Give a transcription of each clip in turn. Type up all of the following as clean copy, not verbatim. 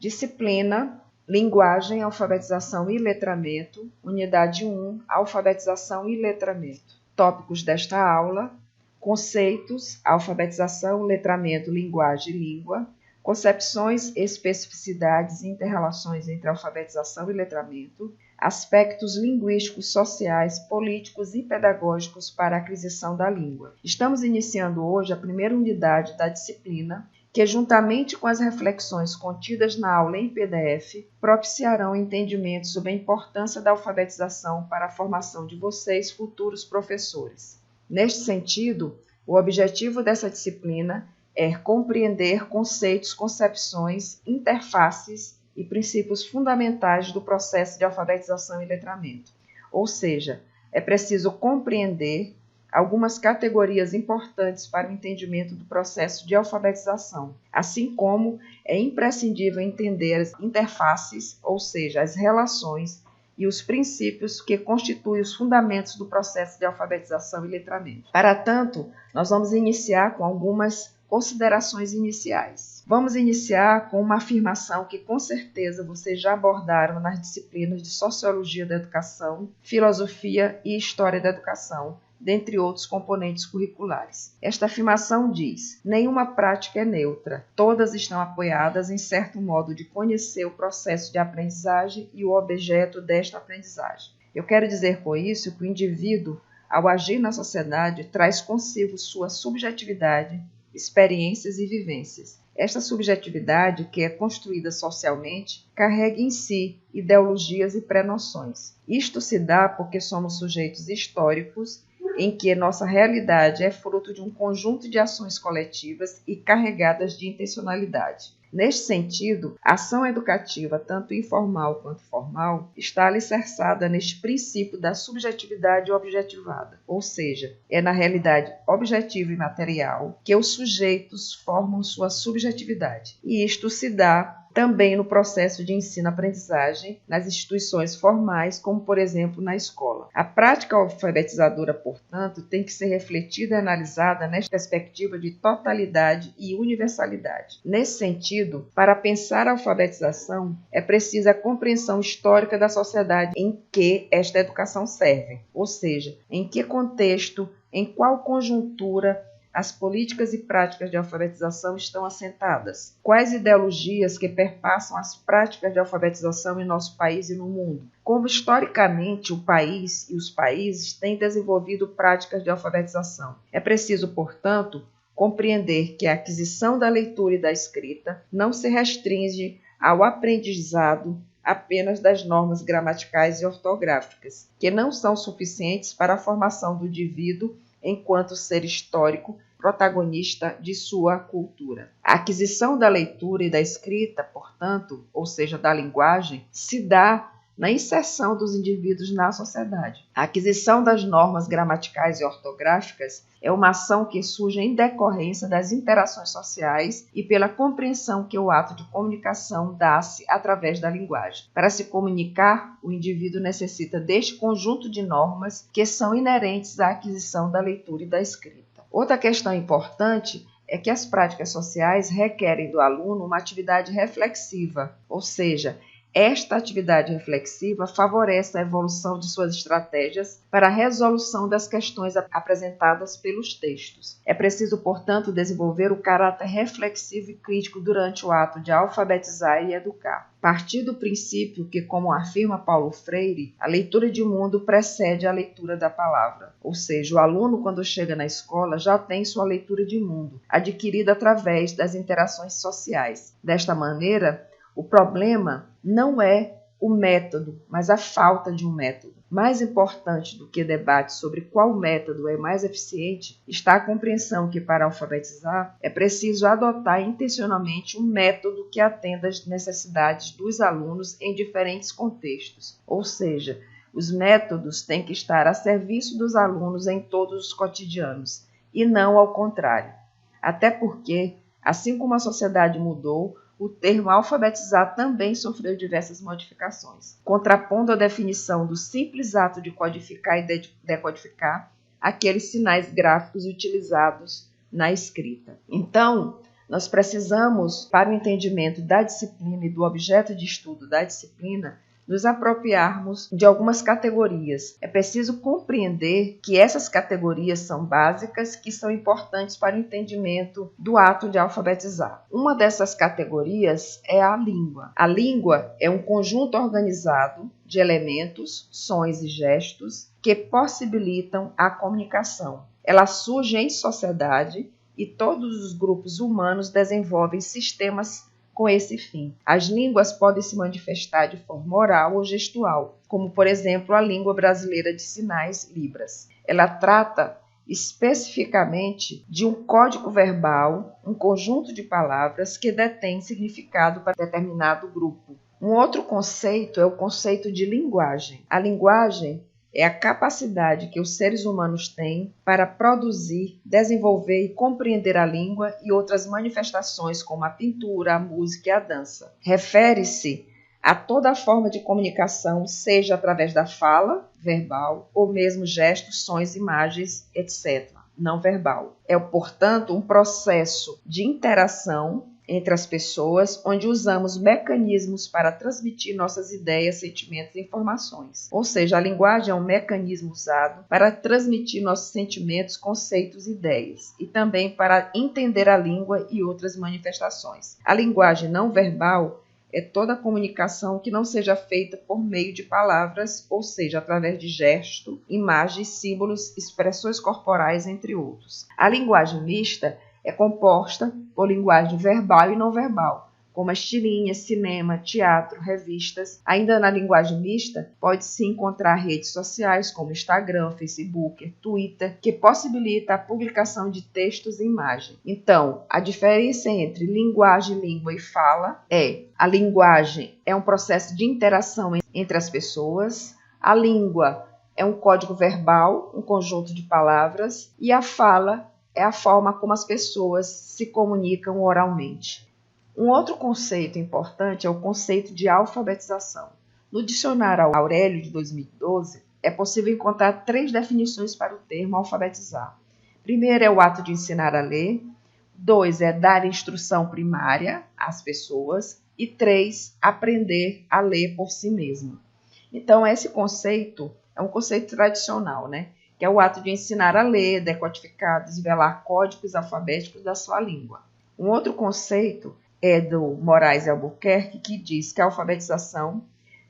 Disciplina, Linguagem, Alfabetização e Letramento, Unidade 1, Alfabetização e Letramento. Tópicos desta aula: conceitos, alfabetização, letramento, linguagem e língua, concepções, especificidades e inter-relações entre alfabetização e letramento, aspectos linguísticos, sociais, políticos e pedagógicos para a aquisição da língua. Estamos iniciando hoje a primeira unidade da disciplina, que, juntamente com as reflexões contidas na aula em PDF, propiciarão o entendimento sobre a importância da alfabetização para a formação de vocês, futuros professores. Neste sentido, o objetivo dessa disciplina é compreender conceitos, concepções, interfaces e princípios fundamentais do processo de alfabetização e letramento. Ou seja, é preciso compreender algumas categorias importantes para o entendimento do processo de alfabetização, assim como é imprescindível entender as interfaces, ou seja, as relações e os princípios que constituem os fundamentos do processo de alfabetização e letramento. Para tanto, nós vamos iniciar com algumas considerações iniciais. Vamos iniciar com uma afirmação que com certeza vocês já abordaram nas disciplinas de Sociologia da Educação, Filosofia e História da Educação, dentre outros componentes curriculares. Esta afirmação diz: nenhuma prática é neutra, todas estão apoiadas em certo modo de conhecer o processo de aprendizagem e o objeto desta aprendizagem. Eu quero dizer com isso que o indivíduo, ao agir na sociedade, traz consigo sua subjetividade, experiências e vivências. Esta subjetividade, que é construída socialmente, carrega em si ideologias e pré-noções. Isto se dá porque somos sujeitos históricos em que nossa realidade é fruto de um conjunto de ações coletivas e carregadas de intencionalidade. Neste sentido, a ação educativa, tanto informal quanto formal, está alicerçada neste princípio da subjetividade objetivada, ou seja, é na realidade objetiva e material que os sujeitos formam sua subjetividade. E isto se dá também no processo de ensino-aprendizagem, nas instituições formais, como, por exemplo, na escola. A prática alfabetizadora, portanto, tem que ser refletida e analisada nesta perspectiva de totalidade e universalidade. Nesse sentido, para pensar a alfabetização, é precisa a compreensão histórica da sociedade em que esta educação serve, ou seja, em que contexto, em qual conjuntura as políticas e práticas de alfabetização estão assentadas? Quais ideologias que perpassam as práticas de alfabetização em nosso país e no mundo? Como historicamente o país e os países têm desenvolvido práticas de alfabetização? É preciso, portanto, compreender que a aquisição da leitura e da escrita não se restringe ao aprendizado apenas das normas gramaticais e ortográficas, que não são suficientes para a formação do indivíduo enquanto ser histórico, protagonista de sua cultura. A aquisição da leitura e da escrita, portanto, ou seja, da linguagem, se dá na inserção dos indivíduos na sociedade. A aquisição das normas gramaticais e ortográficas é uma ação que surge em decorrência das interações sociais e pela compreensão que o ato de comunicação dá-se através da linguagem. Para se comunicar, o indivíduo necessita deste conjunto de normas que são inerentes à aquisição da leitura e da escrita. Outra questão importante é que as práticas sociais requerem do aluno uma atividade reflexiva, ou seja, esta atividade reflexiva favorece a evolução de suas estratégias para a resolução das questões apresentadas pelos textos. É preciso, portanto, desenvolver o caráter reflexivo e crítico durante o ato de alfabetizar e educar. Partir do princípio que, como afirma Paulo Freire, a leitura de mundo precede a leitura da palavra. Ou seja, o aluno, quando chega na escola, já tem sua leitura de mundo, adquirida através das interações sociais. Desta maneira, o problema não é o método, mas a falta de um método. Mais importante do que debate sobre qual método é mais eficiente, está a compreensão que, para alfabetizar, é preciso adotar intencionalmente um método que atenda às necessidades dos alunos em diferentes contextos. Ou seja, os métodos têm que estar a serviço dos alunos em todos os cotidianos, e não ao contrário. Até porque, assim como a sociedade mudou, o termo alfabetizar também sofreu diversas modificações, contrapondo a definição do simples ato de codificar e decodificar aqueles sinais gráficos utilizados na escrita. Então, Nós precisamos, para o entendimento da disciplina e do objeto de estudo da disciplina, nos apropriarmos de algumas categorias. É preciso compreender que essas categorias são básicas, que são importantes para o entendimento do ato de alfabetizar. Uma dessas categorias é a língua. A língua é um conjunto organizado de elementos, sons e gestos que possibilitam a comunicação. Ela surge em sociedade e todos os grupos humanos desenvolvem sistemas com esse fim. As línguas podem se manifestar de forma oral ou gestual, como, por exemplo, a língua brasileira de sinais, Libras. Ela trata especificamente de um código verbal, um conjunto de palavras que detém significado para determinado grupo. Um outro conceito é o conceito de linguagem. A linguagem é a capacidade que os seres humanos têm para produzir, desenvolver e compreender a língua e outras manifestações como a pintura, a música e a dança. Refere-se a toda forma de comunicação, seja através da fala, verbal, ou mesmo gestos, sons, imagens, etc., não verbal. É, portanto, um processo de interação entre as pessoas, onde usamos mecanismos para transmitir nossas ideias, sentimentos e informações. Ou seja, a linguagem é um mecanismo usado para transmitir nossos sentimentos, conceitos e ideias, e também para entender a língua e outras manifestações. A linguagem não verbal é toda comunicação que não seja feita por meio de palavras, ou seja, através de gesto, imagens, símbolos, expressões corporais, entre outros. A linguagem mista é composta por linguagem verbal e não verbal, como as tirinhas, cinema, teatro, revistas. Ainda na linguagem mista, pode-se encontrar redes sociais como Instagram, Facebook, Twitter, que possibilita a publicação de textos e imagens. Então, a diferença entre linguagem, língua e fala é: a linguagem é um processo de interação entre as pessoas, a língua é um código verbal, um conjunto de palavras, e a fala é a forma como as pessoas se comunicam oralmente. Um outro conceito importante é o conceito de alfabetização. No dicionário Aurélio de 2012, é possível encontrar 3 definições para o termo alfabetizar. Primeiro é o ato de ensinar a ler, 2 é dar instrução primária às pessoas e 3, aprender a ler por si mesmo. Então, esse conceito é um conceito tradicional, né? Que é o ato de ensinar a ler, decodificar, desvelar códigos alfabéticos da sua língua. Um outro conceito é do Moraes Albuquerque, que diz que a alfabetização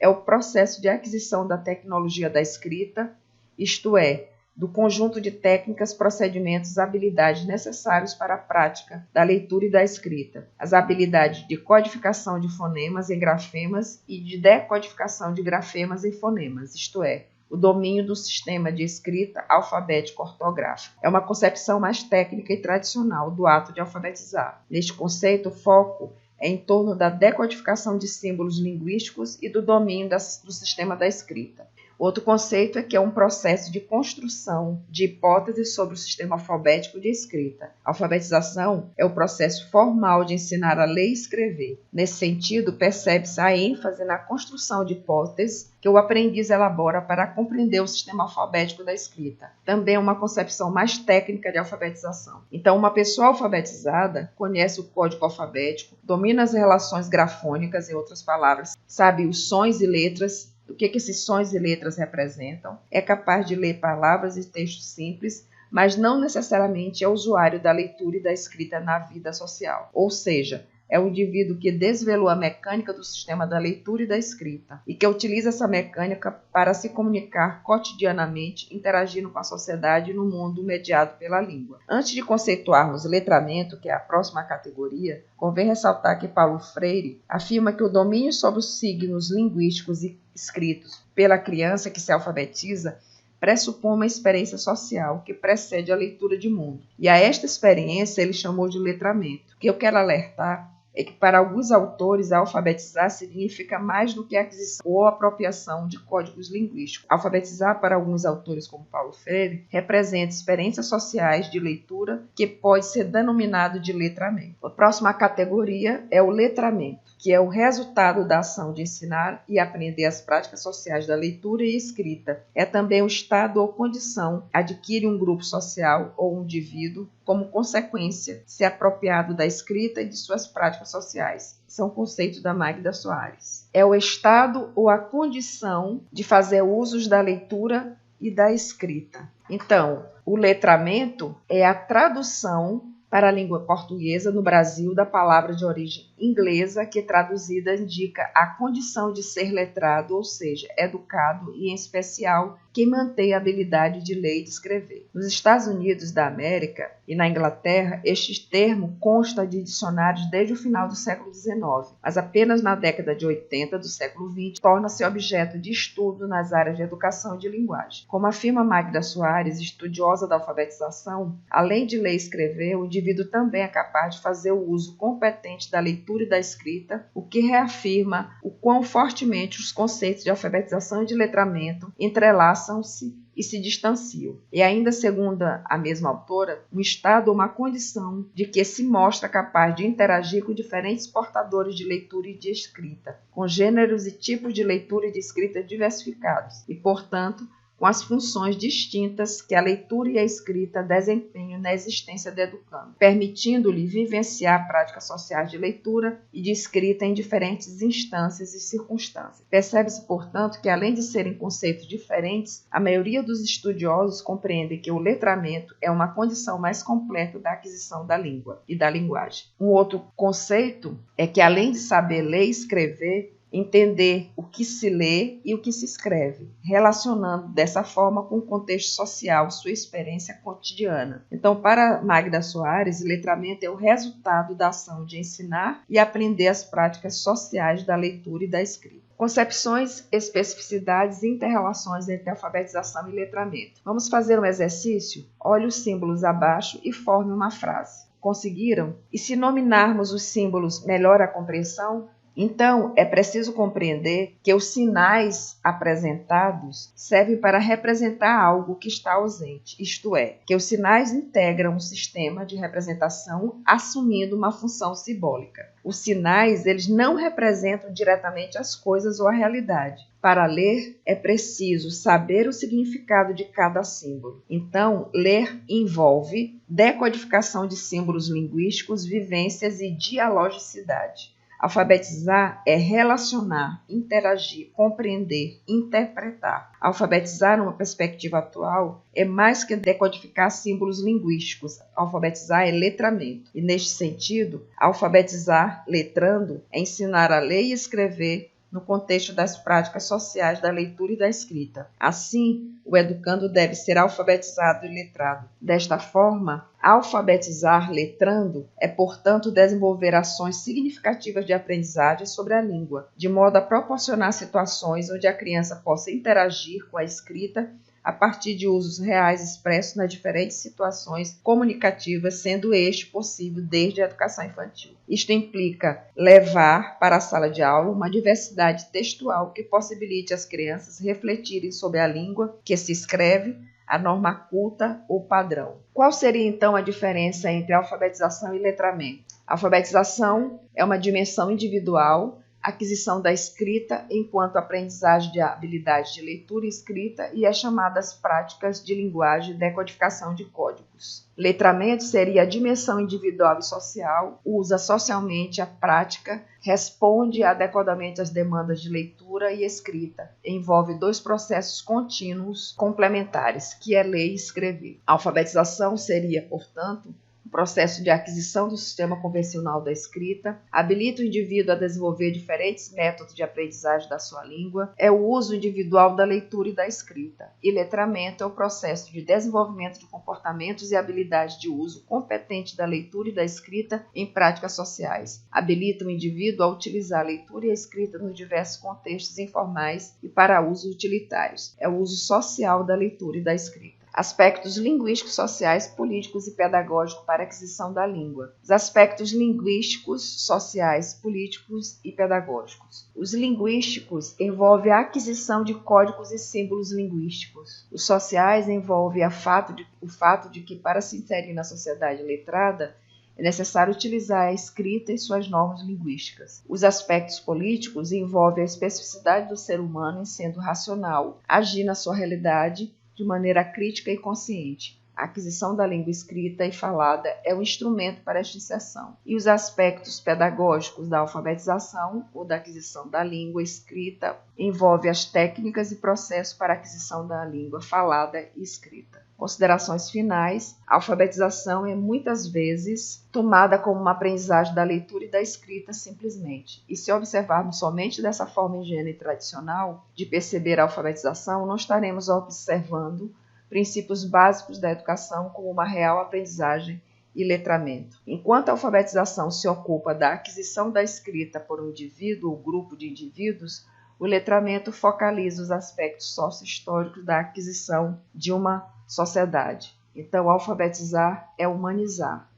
é o processo de aquisição da tecnologia da escrita, isto é, do conjunto de técnicas, procedimentos, habilidades necessários para a prática da leitura e da escrita. As habilidades de codificação de fonemas em grafemas e de decodificação de grafemas em fonemas, isto é, o domínio do sistema de escrita alfabético ortográfico. É uma concepção mais técnica e tradicional do ato de alfabetizar. Neste conceito, o foco é em torno da decodificação de símbolos linguísticos e do domínio do sistema da escrita. Outro conceito é que é um processo de construção de hipóteses sobre o sistema alfabético de escrita. A alfabetização é o processo formal de ensinar a ler e escrever. Nesse sentido, percebe-se a ênfase na construção de hipóteses que o aprendiz elabora para compreender o sistema alfabético da escrita. Também é uma concepção mais técnica de alfabetização. Então, uma pessoa alfabetizada conhece o código alfabético, domina as relações grafônicas, em outras palavras, sabe os sons e letras, o que esses sons e letras representam, é capaz de ler palavras e textos simples, mas não necessariamente é usuário da leitura e da escrita na vida social. Ou seja, é o indivíduo que desvelou a mecânica do sistema da leitura e da escrita e que utiliza essa mecânica para se comunicar cotidianamente, interagindo com a sociedade no mundo mediado pela língua. Antes de conceituarmos letramento, que é a próxima categoria, convém ressaltar que Paulo Freire afirma que o domínio sobre os signos linguísticos e escritos pela criança que se alfabetiza pressupõe uma experiência social que precede a leitura de mundo. E a esta experiência ele chamou de letramento. O que eu quero alertar é que para alguns autores alfabetizar significa mais do que a aquisição ou apropriação de códigos linguísticos. Alfabetizar para alguns autores como Paulo Freire representa experiências sociais de leitura que pode ser denominado de letramento. A próxima categoria é o letramento, que é o resultado da ação de ensinar e aprender as práticas sociais da leitura e escrita. É também o estado ou condição adquire um grupo social ou um indivíduo como consequência se apropriado da escrita e de suas práticas sociais. São conceitos da Magda Soares. É o estado ou a condição de fazer usos da leitura e da escrita. Então, o letramento é a tradução para a língua portuguesa no Brasil da palavra de origem inglesa, que traduzida indica a condição de ser letrado, ou seja, educado e, em especial, quem mantém a habilidade de ler e de escrever. Nos Estados Unidos da América e na Inglaterra, este termo consta de dicionários desde o final do século XIX, mas apenas na década de 80 do século XX torna-se objeto de estudo nas áreas de educação e de linguagem. Como afirma Magda Soares, estudiosa da alfabetização, além de ler e escrever, o indivíduo também é capaz de fazer o uso competente da leitura e da escrita, o que reafirma o quão fortemente os conceitos de alfabetização e de letramento entrelaçam-se e se distanciam. E ainda, segundo a mesma autora, um estado ou uma condição de que se mostra capaz de interagir com diferentes portadores de leitura e de escrita, com gêneros e tipos de leitura e de escrita diversificados, e, portanto, com as funções distintas que a leitura e a escrita desempenham na existência do educando, permitindo-lhe vivenciar práticas sociais de leitura e de escrita em diferentes instâncias e circunstâncias. Percebe-se, portanto, que além de serem conceitos diferentes, a maioria dos estudiosos compreende que o letramento é uma condição mais completa da aquisição da língua e da linguagem. Um outro conceito é que, além de saber ler e escrever, entender o que se lê e o que se escreve, relacionando dessa forma com o contexto social, sua experiência cotidiana. Então, para Magda Soares, letramento é o resultado da ação de ensinar e aprender as práticas sociais da leitura e da escrita. Concepções, especificidades e inter-relações entre alfabetização e letramento. Vamos fazer um exercício? Olhe os símbolos abaixo e forme uma frase. Conseguiram? E se nominarmos os símbolos, melhora a compreensão? Então, é preciso compreender que os sinais apresentados servem para representar algo que está ausente, isto é, que os sinais integram um sistema de representação assumindo uma função simbólica. Os sinais, eles não representam diretamente as coisas ou a realidade. Para ler, é preciso saber o significado de cada símbolo. Então, ler envolve decodificação de símbolos linguísticos, vivências e dialogicidade. Alfabetizar é relacionar, interagir, compreender, interpretar. Alfabetizar, numa perspectiva atual, é mais que decodificar símbolos linguísticos. Alfabetizar é letramento. E, neste sentido, alfabetizar, letrando, é ensinar a ler e escrever no contexto das práticas sociais da leitura e da escrita. Assim, o educando deve ser alfabetizado e letrado. Desta forma, alfabetizar letrando é, portanto, desenvolver ações significativas de aprendizagem sobre a língua, de modo a proporcionar situações onde a criança possa interagir com a escrita a partir de usos reais expressos nas diferentes situações comunicativas, sendo este possível desde a educação infantil. Isto implica levar para a sala de aula uma diversidade textual que possibilite às crianças refletirem sobre a língua que se escreve, a norma culta ou padrão. Qual seria, então, a diferença entre alfabetização e letramento? A alfabetização é uma dimensão individual, aquisição da escrita enquanto aprendizagem de habilidades de leitura e escrita e as chamadas práticas de linguagem e decodificação de códigos. Letramento seria a dimensão individual e social, usa socialmente a prática, responde adequadamente às demandas de leitura e escrita, envolve dois processos contínuos complementares, que é ler e escrever. A alfabetização seria, portanto, o processo de aquisição do sistema convencional da escrita, habilita o indivíduo a desenvolver diferentes métodos de aprendizagem da sua língua, é o uso individual da leitura e da escrita. E letramento é o processo de desenvolvimento de comportamentos e habilidades de uso competente da leitura e da escrita em práticas sociais. Habilita o indivíduo a utilizar a leitura e a escrita nos diversos contextos informais e para usos utilitários. É o uso social da leitura e da escrita. Aspectos linguísticos, sociais, políticos e pedagógicos para a aquisição da língua. Os aspectos linguísticos, sociais, políticos e pedagógicos. Os linguísticos envolvem a aquisição de códigos e símbolos linguísticos. Os sociais envolvem o fato de que, para se inserir na sociedade letrada, é necessário utilizar a escrita e suas normas linguísticas. Os aspectos políticos envolvem a especificidade do ser humano em sendo racional, agir na sua realidade de maneira crítica e consciente. A aquisição da língua escrita e falada é um instrumento para esta inserção. E os aspectos pedagógicos da alfabetização ou da aquisição da língua escrita envolvem as técnicas e processos para a aquisição da língua falada e escrita. Considerações finais: a alfabetização é muitas vezes tomada como uma aprendizagem da leitura e da escrita simplesmente. E se observarmos somente dessa forma ingênua e tradicional de perceber a alfabetização, não estaremos observando princípios básicos da educação como uma real aprendizagem e letramento. Enquanto a alfabetização se ocupa da aquisição da escrita por um indivíduo ou grupo de indivíduos, o letramento focaliza os aspectos sócio-históricos da aquisição de uma sociedade. Então, alfabetizar é humanizar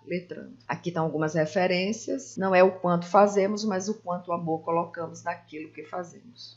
letrando. Aqui estão algumas referências, não é o quanto fazemos, mas o quanto amor colocamos naquilo que fazemos.